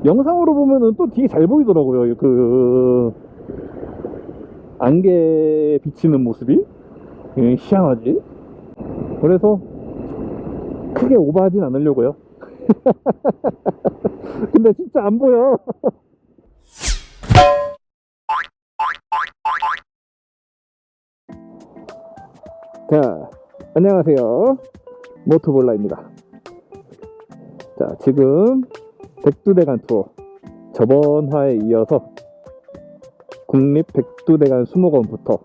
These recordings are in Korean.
영상으로 보면은 또 되게 잘 보이더라고요. 그 안개 비치는 모습이 희한하지. 그래서 크게 오버하진 않으려고요. 근데 진짜 안 보여. 자, 안녕하세요. 모토볼라입니다. 자, 지금 백두대간 투어 저번 화에 이어서 국립 백두대간 수목원부터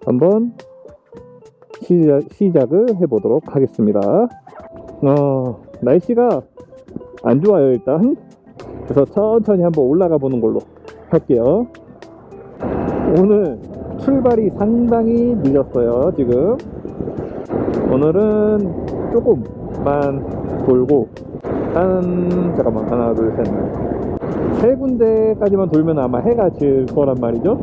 한번 시작을 해보도록 하겠습니다. 날씨가 안 좋아요 일단. 그래서 천천히 한번 올라가 보는 걸로 할게요. 오늘 출발이 상당히 늦었어요. 지금 오늘은 조금만 돌고 잠깐만, 하나 둘셋 세 군데까지만 돌면 아마 해가 질 거란 말이죠.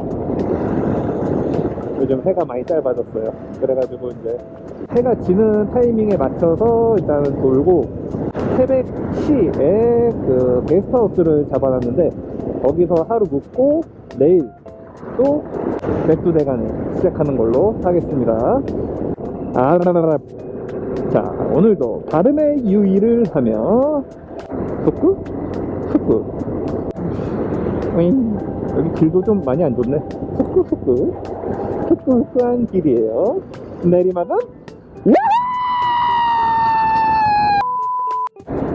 요즘 해가 많이 짧아졌어요. 그래가지고 이제 해가 지는 타이밍에 맞춰서 일단은 돌고, 태백시에 그 게스트하우스를 잡아놨는데 거기서 하루 묵고 내일 또 백두대간을 시작하는 걸로 하겠습니다. 자, 오늘도 발음의 유의를 하며 흑구 여기 길도 좀 많이 안 좋네. 흑구한 길이에요. 내리막은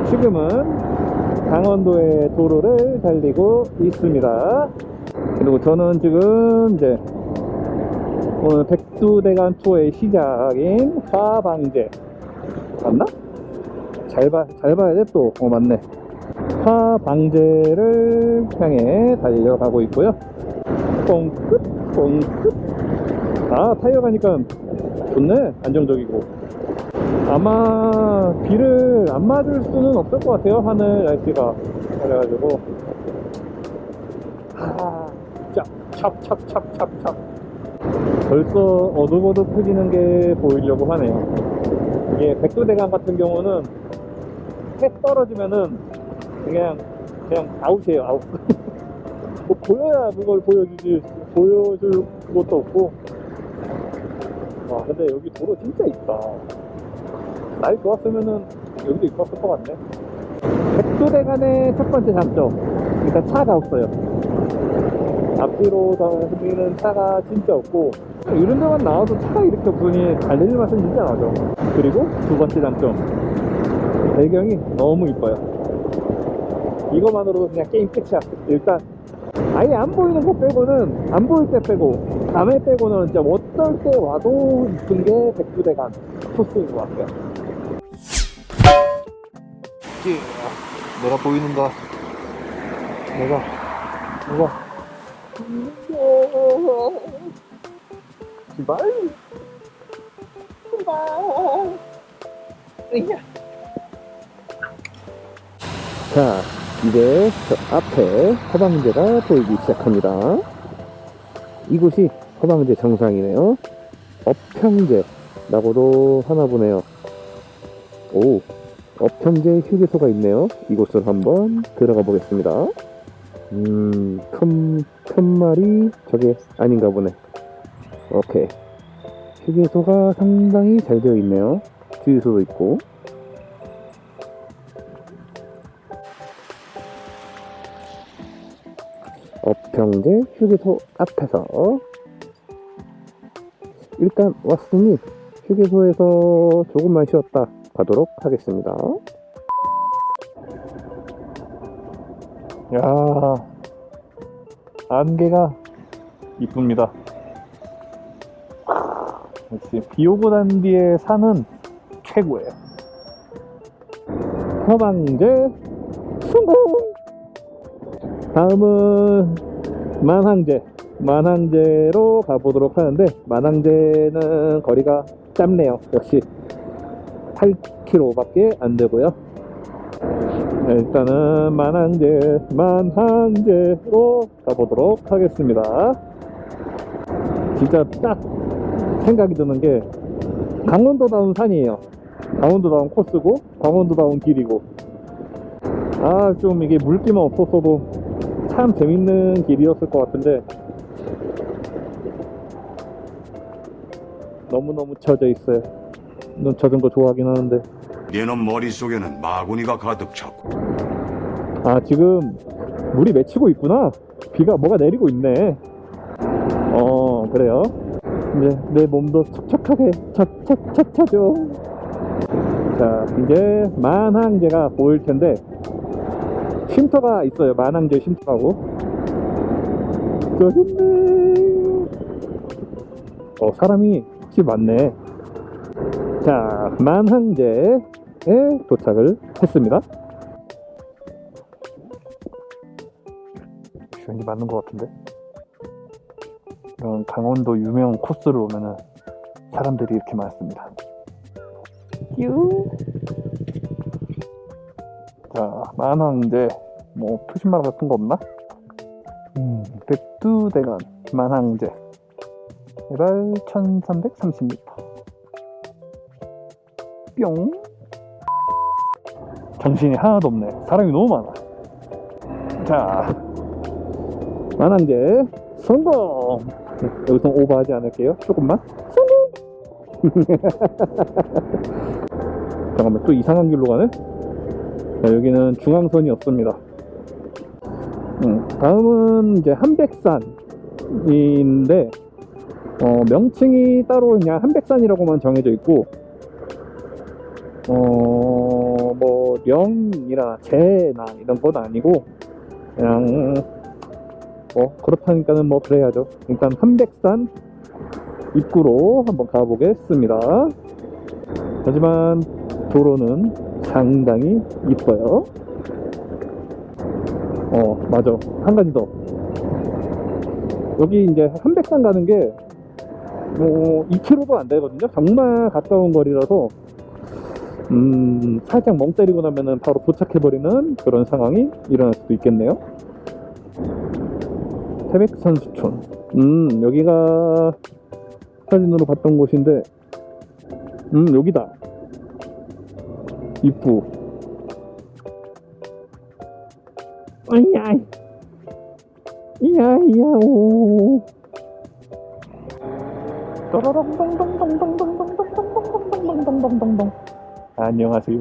지금은 강원도의 도로를 달리고 있습니다. 그리고 저는 지금 이제 오늘 백두대간 투어의 시작인 화방제 맞나? 잘 봐야 돼 또. 맞네. 화방제를 향해 달려가고 있고요. 뽕끝. 타이어 가니까 좋네. 안정적이고. 아마 비를 안 맞을 수는 없을 것 같아요. 하늘 날씨가. 그래가지고 찹 벌써 어둑어둑해지는 게 보이려고 하네요. 이게 백두대간 같은 경우는 해 떨어지면은 그냥 아웃이에요. 아웃. 뭐 보여야 그걸 보여주지, 보여줄 것도 없고. 와, 근데 여기 도로 진짜 이쁘다. 날 좋았으면은 여기도 이뻤을 것 같네. 백두대간의 첫 번째 장점, 일단 차가 없어요. 앞뒤로 다니는 차가 진짜 없고, 이런 데만 나와도 차가 이렇게 없으니 달릴 맛은 진짜 나죠. 그리고 두 번째 장점, 배경이 너무 이뻐요. 이거만으로도 그냥 게임 끝이야. 일단 아예 안 보이는 거 빼고는, 안 보일 때 빼고 밤에 빼고는 진짜 어떨 때 와도 이쁜 게 백두대간 코스인 것 같아요. 내가 보이는가? 내가 제발. 자, 이제 저 앞에 허방제가 보이기 시작합니다. 이곳이 허방제 정상이네요. 업평제라고도 하나 보네요. 오, 업평제 휴게소가 있네요. 이곳을 한번 들어가 보겠습니다. 큰 말이 저게 아닌가 보네. 오케이. 휴게소가 상당히 잘 되어 있네요. 주유소도 있고. 업평제 휴게소 앞에서 일단 왔으니 휴게소에서 조금만 쉬었다 가도록 하겠습니다. 야, 안개가 이쁩니다. 역시 비 오고 난 뒤에 산은 최고예요. 허방제 성공! 다음은 만항제로 가보도록 하는데, 만항제는 거리가 짧네요. 역시 8km 밖에 안 되고요. 일단은 만항제로 가보도록 하겠습니다. 진짜 딱 생각이 드는 게 강원도다운 산이에요. 강원도다운 코스고 강원도다운 길이고, 아, 좀 이게 물기만 없었어도 참 재밌는 길이었을 것 같은데 너무너무 젖어 있어요. 넌 젖은 거 좋아하긴 하는데. 얘는 머릿속에는 마구니가 가득 찼고 아, 지금 물이 맺히고 있구나. 비가 뭐가 내리고 있네. 그래요. 이제 내 몸도 촉촉하게 젖혀줘. 자, 이제 만항제가 보일 텐데 쉼터가 있어요. 만항제 쉼터라고. 저기 있네. 사람이 확실히 많네. 자, 만항제에 도착을 했습니다. 왠지 맞는 것 같은데. 이런 강원도 유명 코스를 오면은 사람들이 이렇게 많습니다. 자, 만항제 뭐 표시말 같은 거 없나? 백두대간 만항제 해발 1330m. 뿅. 정신이 하나도 없네. 사람이 너무 많아. 자, 만항제 성공. 여기서 오버하지 않을게요. 조금만. 성공. 잠깐만, 또 이상한 길로 가네. 자, 여기는 중앙선이 없습니다. 다음은 이제 한백산인데 명칭이 따로 그냥 한백산이라고만 정해져 있고 뭐 령이나 제나 이런 건 아니고 그냥 그렇다니까는 뭐 그래야죠. 일단 한백산 입구로 한번 가보겠습니다. 하지만 도로는 상당히 이뻐요. 맞아. 한 가지 더. 여기 이제 한백산 가는 게 뭐 2km도 안 되거든요. 정말 가까운 거리라서 살짝 멍 때리고 나면은 바로 도착해버리는 그런 상황이 일어날 수도 있겠네요. 태백산수촌. 여기가 사진으로 봤던 곳인데 여기다. 입구. 이야오. 떠러렁동동동동동동동동동동동동동동동동동동. 안녕하세요.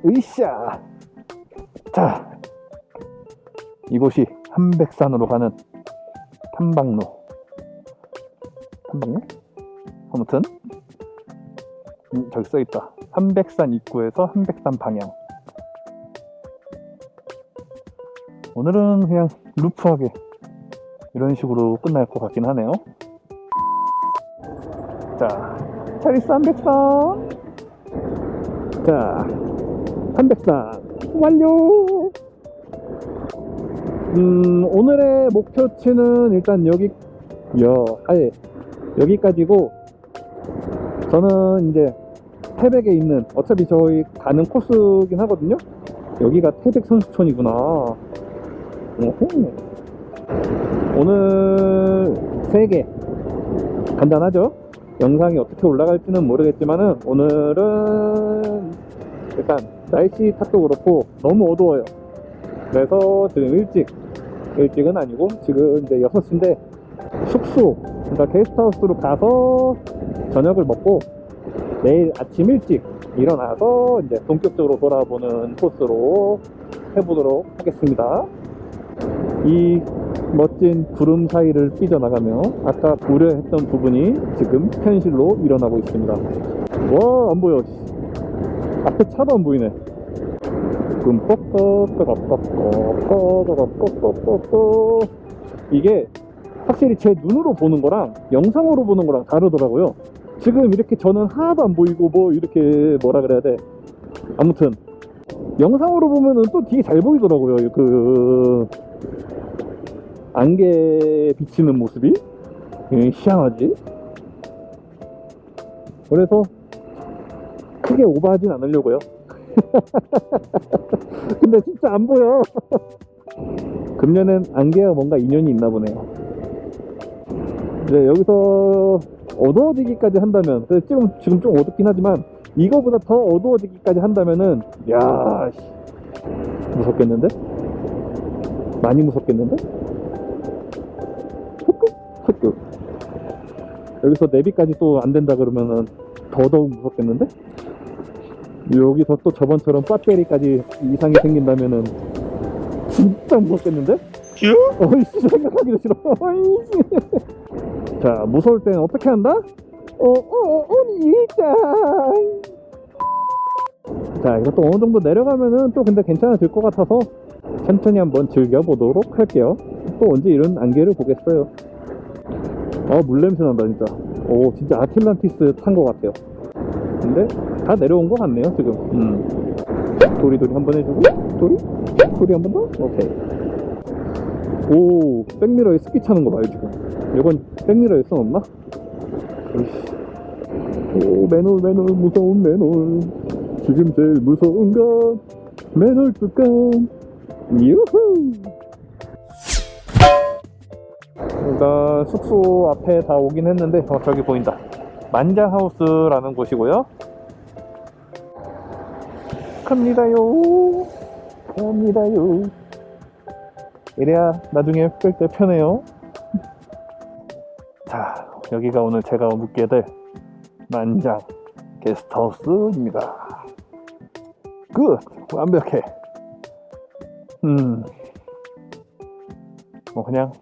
으쌰. 자, 이곳이 한백산으로 가는 탐방로. 아무튼 저기 써있다. 한백산 입구에서 한백산 방향. 오늘은 그냥 루프하게 이런 식으로 끝날 것 같긴 하네요. 자, 잘 있어 한백산. 자, 한백산 완료. 오늘의 목표치는 일단 여기까지고, 저는 이제 태백에 있는, 어차피 저희 가는 코스긴 하거든요. 여기가 태백 선수촌이구나. 오늘 3개 간단하죠. 영상이 어떻게 올라갈지는 모르겠지만은 오늘은 일단 날씨 탓도 그렇고 너무 어두워요. 그래서 지금 일찍은 아니고 지금 이제 6시인데 숙소, 그러니까 게스트하우스로 가서 저녁을 먹고 내일 아침 일찍 일어나서 이제 본격적으로 돌아보는 코스로 해보도록 하겠습니다. 이 멋진 구름 사이를 삐져나가며 아까 우려했던 부분이 지금 현실로 일어나고 있습니다. 와, 안 보여. 앞에 차도 안 보이네. 이게 확실히 제 눈으로 보는 거랑 영상으로 보는 거랑 다르더라고요. 지금 이렇게 저는 하나도 안 보이고 뭐 이렇게 뭐라 그래야 돼. 아무튼 영상으로 보면은 또 되게 잘 보이더라고요. 그 안개 비치는 모습이 희한하지. 그래서 크게 오버하진 않으려고요. 근데 진짜 안 보여. 금년엔 안개와 뭔가 인연이 있나 보네요. 이제 여기서 어두워지기까지 한다면, 지금 좀 어둡긴 하지만 이거보다 더 어두워지기까지 한다면은 야 씨, 무섭겠는데? 많이 무섭겠는데? 흑흑 여기서 내비까지 또 안 된다 그러면은 더더욱 무섭겠는데? 여기서 또 저번처럼 배터리까지 이상이 생긴다면은 진짜 무섭겠는데? 어이씨 생각하기도 싫어. 어이씨. 자 무서울 땐 어떻게 한다? 일장. 자 이것도 어느 정도 내려가면은 또 근데 괜찮아질 것 같아서 천천히 한번 즐겨보도록 할게요. 또 언제 이런 안개를 보겠어요. 물 냄새 난다 진짜. 오 진짜 아틀란티스 탄 것 같아요. 근데 다 내려온 것 같네요 지금. 도리도리 한번 해주고 도리 한번 더. 오케이. 오 백미러에 스키 차는 거 봐요 지금. 이건 백미러에 써놓나? 오 맨홀 무서운 맨홀. 지금 제일 무서운 건 맨홀 뚜껑. 유후. 일단 숙소 앞에 다 오긴 했는데 저기 보인다. 만장하우스라는 곳이고요. 갑니다요. 이래야 나중에 뺄 때 편해요. 자 여기가 오늘 제가 묵게 될 만장 게스트하우스입니다. 굿! 완벽해. 뭐 그냥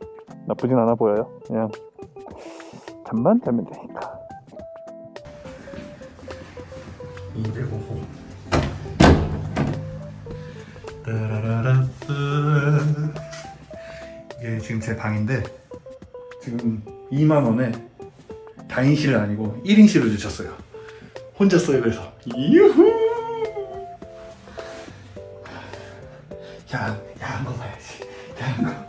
나쁘진 않아 보여요. 그냥 잠만 자면 되니까. 205호 이게 지금 제 방인데 지금 2만원에 다인실은 아니고 1인실을 주셨어요. 혼자 써요. 그래서 유후. 야한 거 봐야지. 야한 거.